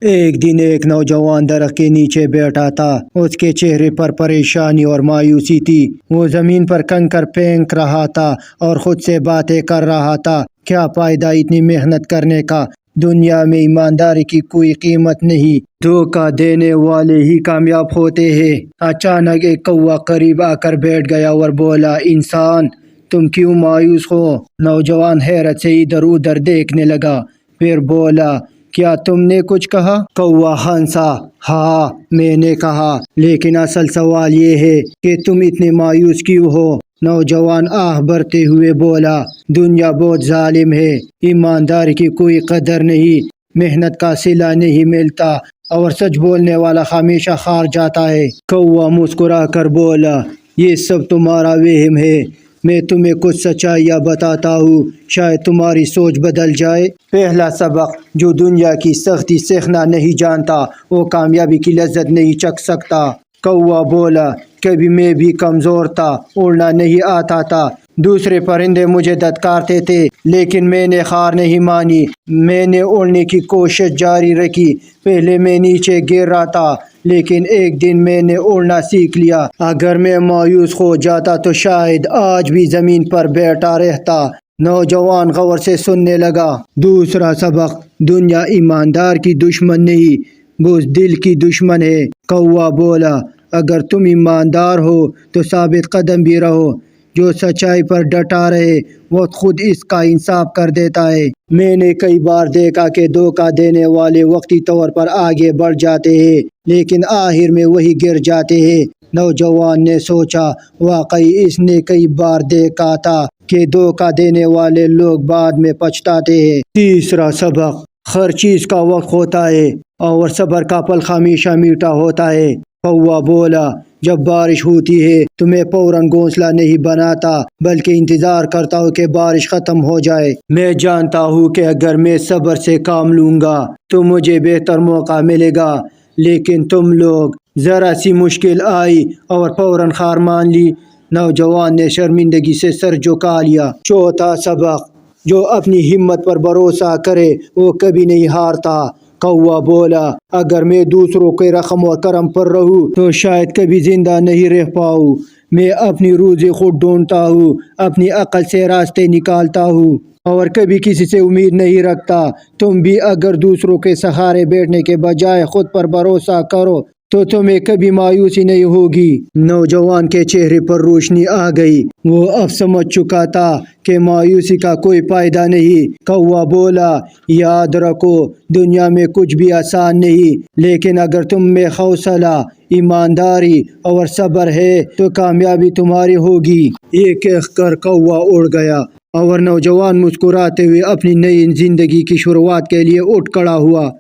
ایک دن ایک نوجوان درخت کے نیچے بیٹھا تھا۔ اس کے چہرے پر پریشانی اور مایوسی تھی۔ وہ زمین پر کنکر پھینک رہا تھا اور خود سے باتیں کر رہا تھا، کیا فائدہ اتنی محنت کرنے کا؟ دنیا میں ایمانداری کی کوئی قیمت نہیں، دھوکہ دینے والے ہی کامیاب ہوتے ہیں۔ اچانک ایک کوا قریب آ کر بیٹھ گیا اور بولا، انسان تم کیوں مایوس ہو؟ نوجوان حیرت سے ادھر ادھر دیکھنے لگا، پھر بولا، کیا تم نے کچھ کہا؟ کوا ہنسا، ہاں میں نے کہا، لیکن اصل سوال یہ ہے کہ تم اتنے مایوس کیوں ہو؟ نوجوان آہ بھرتے ہوئے بولا، دنیا بہت ظالم ہے، ایمانداری کی کوئی قدر نہیں، محنت کا صلہ نہیں ملتا اور سچ بولنے والا ہمیشہ ہار جاتا ہے۔ کوا مسکرا کر بولا، یہ سب تمہارا وہم ہے، میں تمہیں کچھ سچائیاں بتاتا ہوں، شاید تمہاری سوچ بدل جائے۔ پہلا سبق، جو دنیا کی سختی سیکھنا نہیں جانتا وہ کامیابی کی لذت نہیں چکھ سکتا۔ کوا بولا، کبھی میں بھی کمزور تھا، اڑنا نہیں آتا تھا، دوسرے پرندے مجھے دھتکارتے تھے، لیکن میں نے ہار نہیں مانی، میں نے اڑنے کی کوشش جاری رکھی۔ پہلے میں نیچے گر رہا تھا، لیکن ایک دن میں نے اڑنا سیکھ لیا۔ اگر میں مایوس ہو جاتا تو شاید آج بھی زمین پر بیٹھا رہتا۔ نوجوان غور سے سننے لگا۔ دوسرا سبق، دنیا ایماندار کی دشمن نہیں، بزدل کی دشمن ہے۔ کوا بولا، اگر تم ایماندار ہو تو ثابت قدم بھی رہو، جو سچائی پر ڈٹا رہے وہ خود اس کا انصاف کر دیتا ہے۔ میں نے کئی بار دیکھا کہ دھوکہ دینے والے وقتی طور پر آگے بڑھ جاتے ہیں، لیکن آخر میں وہی گر جاتے ہیں۔ نوجوان نے سوچا، واقعی اس نے کئی بار دیکھا تھا کہ دھوکہ دینے والے لوگ بعد میں پچھتاتے ہیں۔ تیسرا سبق، ہر چیز کا وقت ہوتا ہے اور صبر کا پھل ہمیشہ میٹھا ہوتا ہے۔ کوا بولا، جب بارش ہوتی ہے تو میں فوراً گھونسلہ نہیں بناتا، بلکہ انتظار کرتا ہوں کہ بارش ختم ہو جائے۔ میں جانتا ہوں کہ اگر میں صبر سے کام لوں گا تو مجھے بہتر موقع ملے گا، لیکن تم لوگ ذرا سی مشکل آئی اور فوراً ہار مان لی۔ نوجوان نے شرمندگی سے سر جھکا لیا۔ چوتھا سبق، جو اپنی ہمت پر بھروسہ کرے وہ کبھی نہیں ہارتا۔ کوا بولا، اگر میں دوسروں کے رحم اور کرم پر رہوں تو شاید کبھی زندہ نہیں رہ پاؤں۔ میں اپنی روزی خود ڈھونڈتا ہوں، اپنی عقل سے راستے نکالتا ہوں اور کبھی کسی سے امید نہیں رکھتا۔ تم بھی اگر دوسروں کے سہارے بیٹھنے کے بجائے خود پر بھروسہ کرو تو تمہیں کبھی مایوسی نہیں ہوگی۔ نوجوان کے چہرے پر روشنی آ گئی، وہ اب سمجھ چکا تھا کہ مایوسی کا کوئی فائدہ نہیں۔ کوا بولا، یاد رکھو، دنیا میں کچھ بھی آسان نہیں، لیکن اگر تم میں حوصلہ، ایمانداری اور صبر ہے تو کامیابی تمہاری ہوگی۔ یہ کہہ کر کوا اڑ گیا اور نوجوان مسکراتے ہوئے اپنی نئی زندگی کی شروعات کے لیے اٹھ کھڑا ہوا۔